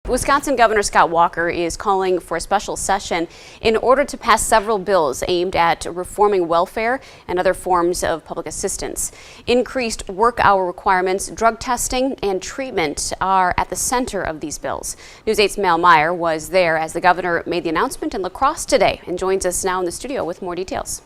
Wisconsin Governor Scott Walker is calling for a special session in order to pass several bills aimed at reforming welfare and other forms of public assistance. Increased work hour requirements, drug testing, and treatment are at the center of these bills. News 8's Mel Meyer was there as the governor made the announcement in La Crosse today and joins us now in the studio with more details.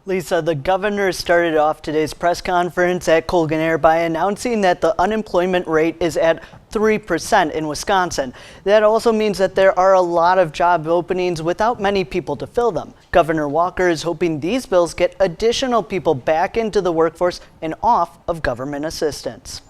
Lisa, the governor started off today's press conference at Colgan Air by announcing that the unemployment rate is at 3% in Wisconsin. That also means that there are a lot of job openings without many people to fill them. Governor Walker is hoping these bills get additional people back into the workforce and off of government assistance.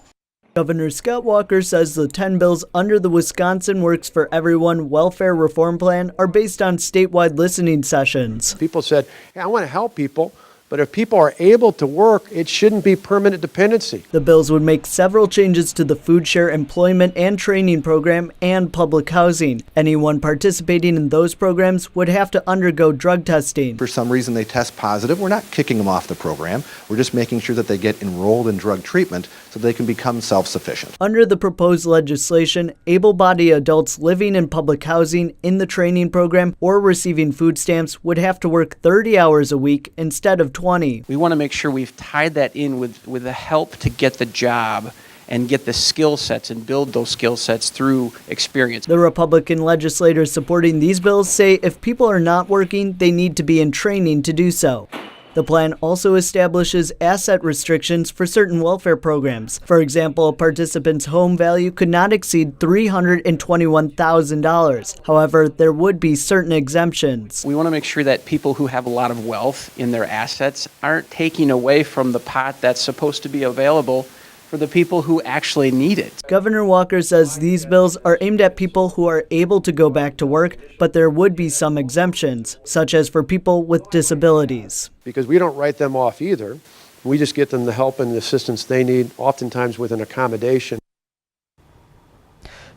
Governor Scott Walker says the 10 bills under the Wisconsin Works for Everyone welfare reform plan are based on statewide listening sessions. People said, hey, I want to help people, but if people are able to work, it shouldn't be permanent dependency. The bills would make several changes to the food share employment and training program and public housing. Anyone participating in those programs would have to undergo drug testing. For some reason they test positive, we're not kicking them off the program. We're just making sure that they get enrolled in drug treatment so they can become self-sufficient. Under the proposed legislation, able-bodied adults living in public housing in the training program or receiving food stamps would have to work 30 hours a week instead of 20. We want to make sure we've tied that in with the help to get the job and get the skill sets and build those skill sets through experience. The Republican legislators supporting these bills say if people are not working, they need to be in training to do so. The plan also establishes asset restrictions for certain welfare programs. For example, a participant's home value could not exceed $321,000. However, there would be certain exemptions. We want to make sure that people who have a lot of wealth in their assets aren't taking away from the pot that's supposed to be available for the people who actually need it. Governor Walker says these bills are aimed at people who are able to go back to work, but there would be some exemptions, such as for people with disabilities. Because we don't write them off either. We just get them the help and the assistance they need, oftentimes with an accommodation.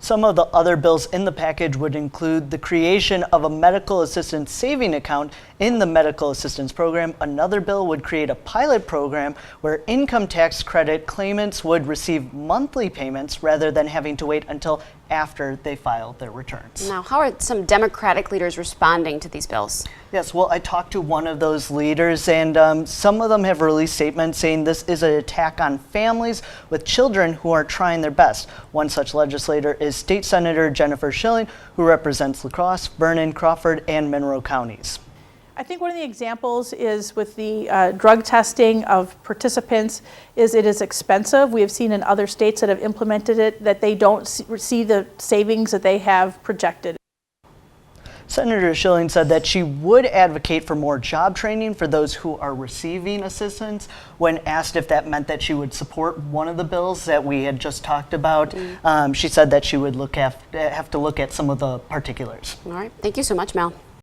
Some of the other bills in the package would include the creation of a medical assistance saving account in the medical assistance program. Another bill would create a pilot program where income tax credit claimants would receive monthly payments rather than having to wait until after they file their returns. Now, how are some Democratic leaders responding to these bills? Yes, well, I talked to one of those leaders, and some of them have released statements saying this is an attack on families with children who are trying their best. One such legislator is State Senator Jennifer Schilling, who represents La Crosse, Vernon, Crawford, and Monroe counties. I think one of the examples is with the drug testing of participants is it is expensive. We have seen in other states that have implemented it that they don't see the savings that they have projected. Senator Schilling said that she would advocate for more job training for those who are receiving assistance. When asked if that meant that she would support one of the bills that we had just talked about, she said that she would have to look at some of the particulars. All right. Thank you so much, Mel.